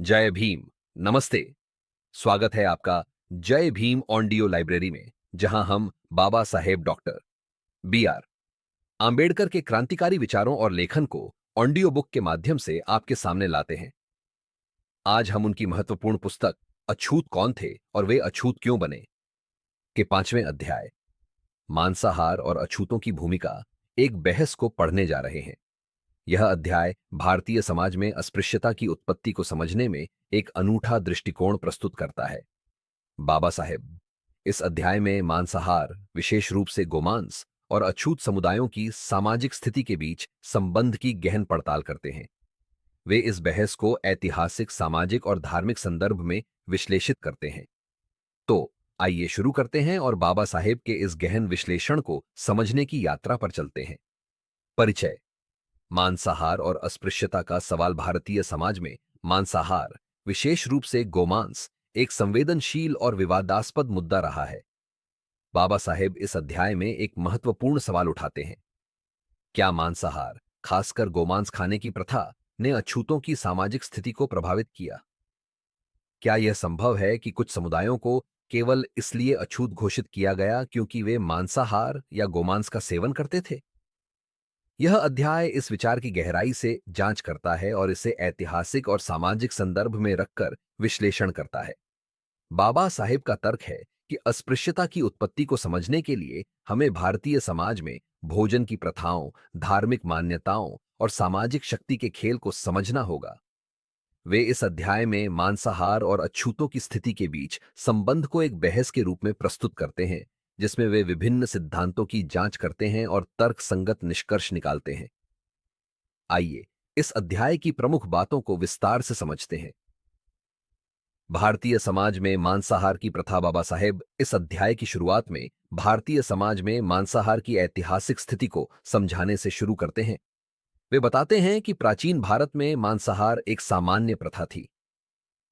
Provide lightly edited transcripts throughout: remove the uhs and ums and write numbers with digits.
जय भीम। नमस्ते। स्वागत है आपका जय भीम ऑडियो लाइब्रेरी में, जहां हम Baba Saheb doctor B are Ambedkar के क्रांतिकारी विचारों और लेखन को ऑडियो बुक के माध्यम से आपके सामने लाते हैं। आज हम उनकी महत्वपूर्ण पुस्तक अछूत कौन थे और वे अछूत क्यों बने के 5वें अध्याय मांसाहार और अछूतों की भूमिका एक बहस को पढ़ने जा रहे हैं। यह अध्याय भारतीय समाज में अस्पृश्यता की उत्पत्ति को समझने में एक अनूठा दृष्टिकोण प्रस्तुत करता है। बाबा साहेब इस अध्याय में मांसाहार, विशेष रूप से गोमांस और अछूत समुदायों की सामाजिक स्थिति के बीच संबंध की गहन पड़ताल करते हैं। वे इस बहस को ऐतिहासिक, सामाजिक और धार्मिक संदर्भ में विश्लेषित करते हैं। तो आइए शुरू करते हैं और बाबा साहेब के इस गहन विश्लेषण को समझने की यात्रा पर चलते हैं। परिचय। मांसाहार और अस्पृश्यता का सवाल। भारतीय समाज में मांसाहार, विशेष रूप से गोमांस, एक संवेदनशील और विवादास्पद मुद्दा रहा है। बाबा साहेब इस अध्याय में एक महत्वपूर्ण सवाल उठाते हैं। क्या मांसाहार, खासकर गोमांस खाने की प्रथा, ने अछूतों की सामाजिक स्थिति को प्रभावित किया? क्या यह संभव है कि कुछ समुदायों को केवल इसलिए अछूत घोषित किया गया क्योंकि वे मांसाहार या गोमांस का सेवन करते थे? यह अध्याय इस विचार की गहराई से जांच करता है और इसे ऐतिहासिक और सामाजिक संदर्भ में रखकर विश्लेषण करता है। बाबा साहेब का तर्क है कि अस्पृश्यता की उत्पत्ति को समझने के लिए हमें भारतीय समाज में भोजन की प्रथाओं, धार्मिक मान्यताओं और सामाजिक शक्ति के खेल को समझना होगा। वे इस अध्याय में मांसाहार और अछूतों की स्थिति के बीच संबंध को एक बहस के रूप में प्रस्तुत करते हैं, जिसमें वे विभिन्न सिद्धांतों की जांच करते हैं और तर्कसंगत निष्कर्ष निकालते हैं। आइए इस अध्याय की प्रमुख बातों को विस्तार से समझते हैं। भारतीय समाज में मांसाहार की प्रथा। बाबा साहेब इस अध्याय की शुरुआत में भारतीय समाज में मांसाहार की ऐतिहासिक स्थिति को समझाने से शुरू करते हैं। वे बताते हैं कि प्राचीन भारत में मांसाहार एक सामान्य प्रथा थी।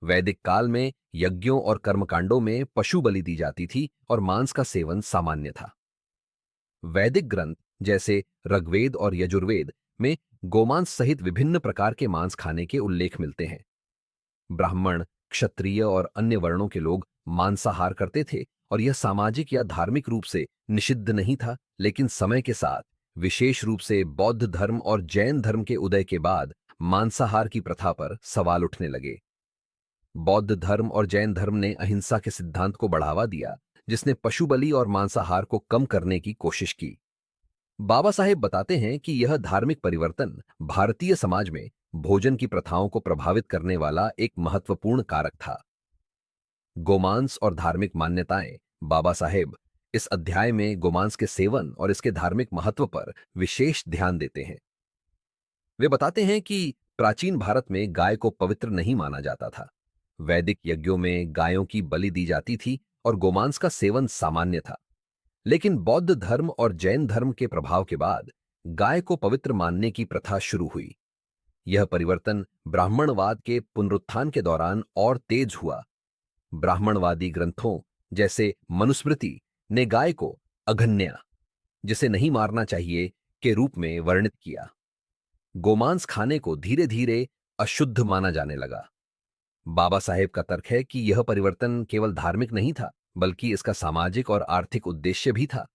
वैदिक काल में यज्ञों और कर्मकांडों में पशु बलि दी जाती थी और मांस का सेवन सामान्य था। वैदिक ग्रंथ जैसे ऋग्वेद और यजुर्वेद में गोमांस सहित विभिन्न प्रकार के मांस खाने के उल्लेख मिलते हैं। ब्राह्मण, क्षत्रिय और अन्य वर्णों के लोग मांसाहार करते थे और यह सामाजिक या धार्मिक रूप से निषिद्ध नहीं था। लेकिन समय के साथ, विशेष रूप से बौद्ध धर्म और जैन धर्म के उदय के बाद, मांसाहार की प्रथा पर सवाल उठने लगे। बौद्ध धर्म और जैन धर्म ने अहिंसा के सिद्धांत को बढ़ावा दिया, जिसने पशु बलि और मांसाहार को कम करने की कोशिश की। बाबा साहेब बताते हैं कि यह धार्मिक परिवर्तन भारतीय समाज में भोजन की प्रथाओं को प्रभावित करने वाला एक महत्वपूर्ण कारक था। गोमांस और धार्मिक मान्यताएं। बाबा साहेब इस अध्याय में गोमांस के सेवन और इसके धार्मिक महत्व पर विशेष ध्यान देते हैं। वे बताते हैं कि प्राचीन भारत में गाय को पवित्र नहीं माना जाता था। वैदिक यज्ञों में गायों की बलि दी जाती थी और गोमांस का सेवन सामान्य था। लेकिन बौद्ध धर्म और जैन धर्म के प्रभाव के बाद गाय को पवित्र मानने की प्रथा शुरू हुई। यह परिवर्तन ब्राह्मणवाद के पुनरुत्थान के दौरान और तेज हुआ। ब्राह्मणवादी ग्रंथों जैसे मनुस्मृति ने गाय को अघन्या, जिसे नहीं मारना चाहिए, के रूप में वर्णित किया। गोमांस खाने को धीरे धीरे अशुद्ध माना जाने लगा। बाबा साहेब का तर्क है कि यह परिवर्तन केवल धार्मिक नहीं था, बल्कि इसका सामाजिक और आर्थिक उद्देश्य भी था।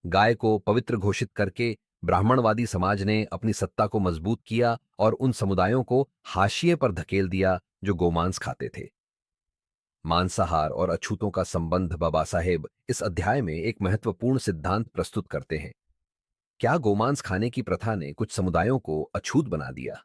गाय को पवित्र घोषित करके ब्राह्मणवादी समाज ने अपनी सत्ता को मजबूत किया और उन समुदायों को हाशिए पर धकेल दिया जो गोमांस खाते थे। मांसाहार और अछूतों का संबंध। बाबा साहेब इस अध्याय में एक महत्वपूर्ण सिद्धांत प्रस्तुत करते हैं। क्या गोमांस खाने की प्रथा ने कुछ समुदायों को अछूत बना दिया?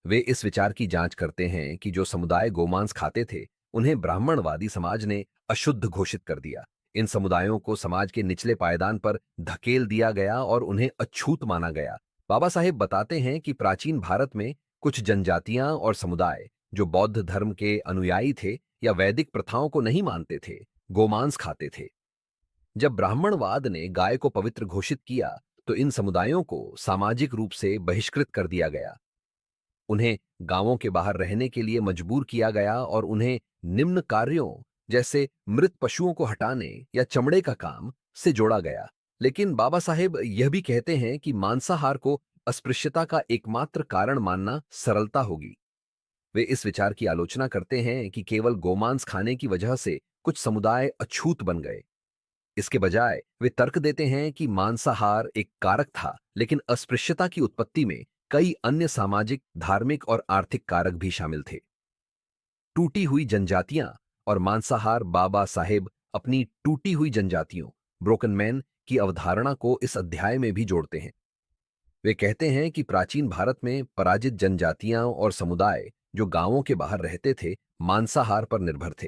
वे इस विचार की जांच करते हैं कि जो समुदाय गोमांस खाते थे, उन्हें ब्राह्मणवादी समाज ने अशुद्ध घोषित कर दिया। इन समुदायों को समाज के निचले पायदान पर धकेल दिया गया और उन्हें अछूत माना गया। बाबा साहेब बताते हैं कि प्राचीन भारत में कुछ जनजातियां और समुदाय जो बौद्ध धर्म के अनुयायी थे या वैदिक प्रथाओं को नहीं मानते थे, गोमांस खाते थे। जब ब्राह्मणवाद ने गाय को पवित्र घोषित किया, तो इन समुदायों को सामाजिक रूप से बहिष्कृत कर दिया गया। उन्हें गांवों के बाहर रहने के लिए मजबूर किया गया और उन्हें निम्न कार्यों जैसे मृत पशुओं को हटाने या चमड़े का काम से जोड़ा गया। लेकिन बाबा साहेब यह भी कहते हैं कि मांसाहार को अस्पृश्यता का एकमात्र कारण मानना सरलता होगी। वे इस विचार की आलोचना करते हैं कि केवल गोमांस खाने की वजह से कुछ समुदाय अछूत बन गए। इसके बजाय वे तर्क देते हैं कि मांसाहार एक कारक था, लेकिन अस्पृश्यता की उत्पत्ति में कई अन्य सामाजिक, धार्मिक और आर्थिक कारक भी शामिल थे। टूटी हुई जनजातियां और मांसाहार। बाबा साहेब अपनी टूटी हुई जनजातियों, ब्रोकन मैन की अवधारणा को इस अध्याय में भी जोड़ते हैं। वे कहते हैं कि प्राचीन भारत में पराजित जनजातियां और समुदाय जो गांवों के बाहर रहते थे, मांसाहार पर निर्भर थे।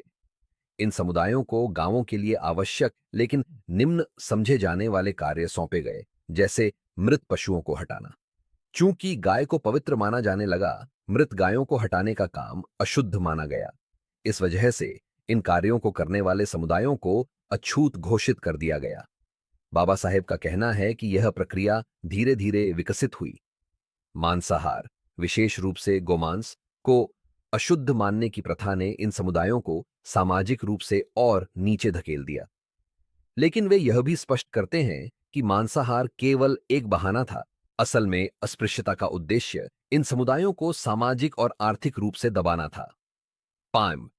इन समुदायों को गांवों के लिए आवश्यक लेकिन निम्न समझे जाने वाले कार्य सौंपे गए, जैसे मृत पशुओं को हटाना। चूंकि गाय को पवित्र माना जाने लगा, मृत गायों को हटाने का काम अशुद्ध माना गया। इस वजह से इन कार्यों को करने वाले समुदायों को अछूत घोषित कर दिया गया। बाबा साहेब का कहना है कि यह प्रक्रिया धीरे धीरे विकसित हुई। मांसाहार, विशेष रूप से गोमांस को अशुद्ध मानने की प्रथा ने इन समुदायों को सामाजिक रूप से और नीचे धकेल दिया। लेकिन वे यह भी स्पष्ट करते हैं कि मांसाहार केवल एक बहाना था। असल में अस्पृश्यता का उद्देश्य इन समुदायों को सामाजिक और आर्थिक रूप से दबाना था। पाम,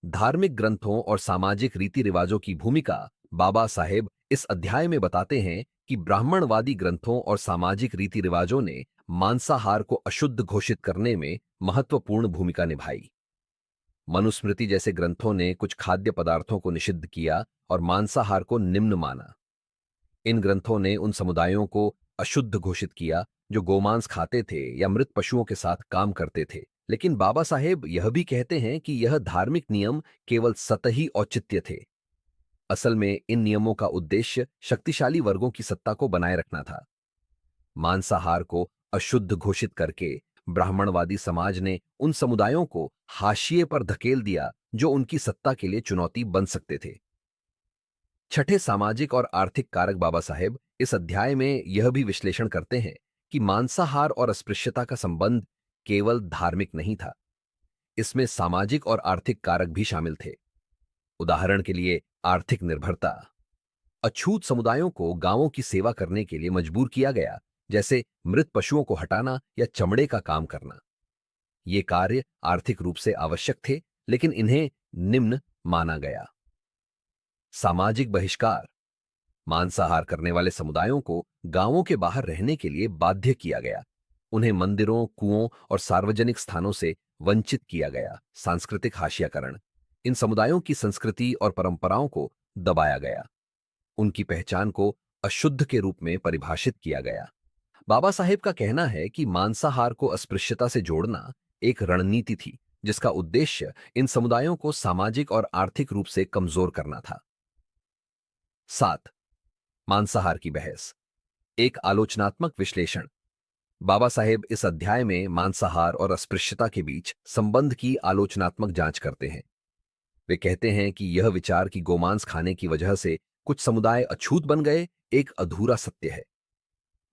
धार्मिक ग्रंथों और सामाजिक रीति रिवाजों की भूमिका। बाबा साहेब इस अध्याय में बताते हैं कि ब्राह्मणवादी ग्रंथों और सामाजिक रीति रिवाजों ने मांसाहार को अशुद्ध घोषित करने में महत्वपूर्ण भूमिका निभाई। मनुस्मृति जैसे ग्रंथों ने कुछ खाद्य पदार्थों को निषिद्ध किया और मांसाहार को निम्न माना। इन ग्रंथों ने उन समुदायों को अशुद्ध घोषित किया जो गोमांस खाते थे या मृत पशुओं के साथ काम करते थे। लेकिन बाबा साहेब यह भी कहते हैं कि यह धार्मिक नियम केवल सतही औचित्य थे। असल में इन नियमों का उद्देश्य शक्तिशाली वर्गों की सत्ता को बनाए रखना था। मांसाहार को अशुद्ध घोषित करके ब्राह्मणवादी समाज ने उन समुदायों को हाशिए पर धकेल दिया जो उनकी सत्ता के लिए चुनौती बन सकते थे। छठे, सामाजिक और आर्थिक कारक। बाबा साहेब इस अध्याय में यह भी विश्लेषण करते हैं कि मांसाहार और अस्पृश्यता का संबंध केवल धार्मिक नहीं था, इसमें सामाजिक और आर्थिक कारक भी शामिल थे। उदाहरण के लिए आर्थिक निर्भरता। अछूत समुदायों को गांवों की सेवा करने के लिए मजबूर किया गया, जैसे मृत पशुओं को हटाना या चमड़े का काम करना। ये कार्य आर्थिक रूप से आवश्यक थे, लेकिन इन्हें निम्न माना गया। सामाजिक बहिष्कार। मांसाहार करने वाले समुदायों को गांवों के बाहर रहने के लिए बाध्य किया गया। उन्हें मंदिरों, कुओं और सार्वजनिक स्थानों से वंचित किया गया। सांस्कृतिक हाशियाकरण। इन समुदायों की संस्कृति और परंपराओं को दबाया गया। उनकी पहचान को अशुद्ध के रूप में परिभाषित किया गया। बाबा साहेब का कहना है कि मांसाहार को अस्पृश्यता से जोड़ना एक रणनीति थी, जिसका उद्देश्य इन समुदायों को सामाजिक और आर्थिक रूप से कमजोर करना था। 7, मांसाहार की बहस, एक आलोचनात्मक विश्लेषण। बाबा साहेब इस अध्याय में मांसाहार और अस्पृश्यता के बीच संबंध की आलोचनात्मक जांच करते हैं। वे कहते हैं कि यह विचार कि गोमांस खाने की वजह से कुछ समुदाय अछूत बन गए, एक अधूरा सत्य है।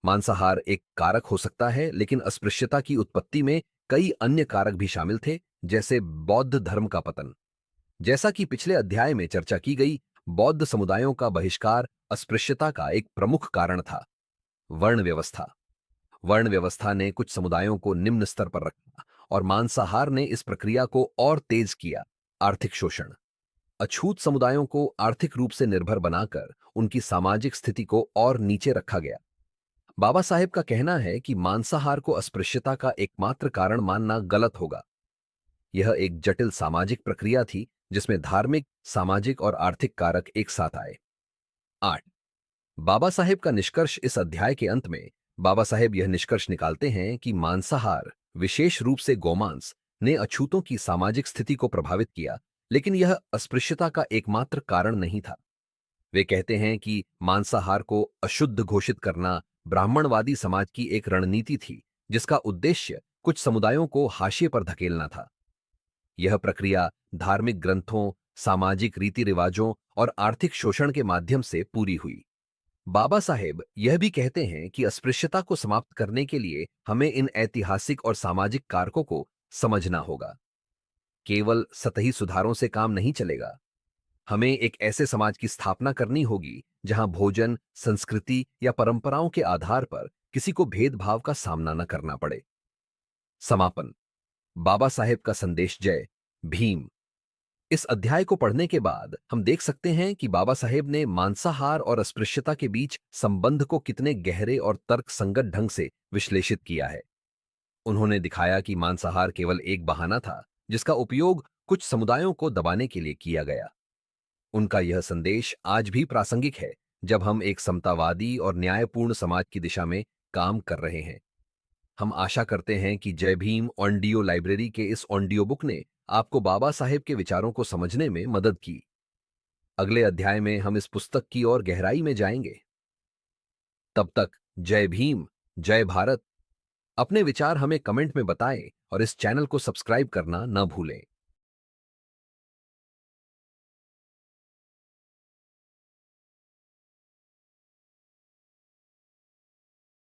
मांसाहार एक कारक हो सकता है, लेकिन अस्पृश्यता की उत्पत्ति में कई अन्य कारक भी शामिल थे, जैसे बौद्ध धर्म का पतन। जैसा कि पिछले अध्याय में चर्चा की गई, बौद्ध समुदायों का बहिष्कार अस्पृश्यता का एक प्रमुख कारण था। वर्ण व्यवस्था। वर्ण व्यवस्था ने कुछ समुदायों को निम्न स्तर पर रखा और मांसाहार ने इस प्रक्रिया को और तेज किया। आर्थिक शोषण। अछूत समुदायों को आर्थिक रूप से निर्भर बनाकर उनकी सामाजिक स्थिति को और नीचे रखा गया। बाबा साहेब का कहना है कि मांसाहार को अस्पृश्यता का एकमात्र कारण मानना गलत होगा। यह एक जटिल सामाजिक प्रक्रिया थी जिसमें धार्मिक, सामाजिक और आर्थिक कारक एक साथ आए। 8, बाबा साहेब का निष्कर्ष। इस अध्याय के अंत में बाबा साहेब यह निष्कर्ष निकालते हैं कि मांसाहार, विशेष रूप से गोमांस, ने अछूतों की सामाजिक स्थिति को प्रभावित किया, लेकिन यह अस्पृश्यता का एकमात्र कारण नहीं था। वे कहते हैं कि मांसाहार को अशुद्ध घोषित करना ब्राह्मणवादी समाज की एक रणनीति थी, जिसका उद्देश्य कुछ समुदायों को हाशिए पर धकेलना था। यह प्रक्रिया धार्मिक ग्रंथों, सामाजिक रीति रिवाजों और आर्थिक शोषण के माध्यम से पूरी हुई। बाबा साहेब यह भी कहते हैं कि अस्पृश्यता को समाप्त करने के लिए हमें इन ऐतिहासिक और सामाजिक कारकों को समझना होगा। केवल सतही सुधारों से काम नहीं चलेगा। हमें एक ऐसे समाज की स्थापना करनी होगी जहां भोजन, संस्कृति या परंपराओं के आधार पर किसी को भेदभाव का सामना न करना पड़े। समापन। बाबा साहेब का संदेश जय भीम। इस अध्याय को पढ़ने के बाद हम देख सकते हैं कि बाबा साहेब ने मांसाहार और अस्पृश्यता के बीच संबंध को कितने गहरे और तर्कसंगत ढंग से विश्लेषित किया है। उन्होंने दिखाया कि मांसाहार केवल एक बहाना था जिसका उपयोग कुछ समुदायों को दबाने के लिए किया गया। उनका यह संदेश आज भी प्रासंगिक है, जब हम एक समतावादी और न्यायपूर्ण समाज की दिशा में काम कर रहे हैं। हम आशा करते हैं कि जय भीम ऑडियो लाइब्रेरी के इस ऑडियो बुक ने आपको बाबा साहेब के विचारों को समझने में मदद की। अगले अध्याय में हम इस पुस्तक की और गहराई में जाएंगे। तब तक जय भीम, जय भारत। अपने विचार हमें कमेंट में बताएं और इस चैनल को सब्सक्राइब करना न भूलें।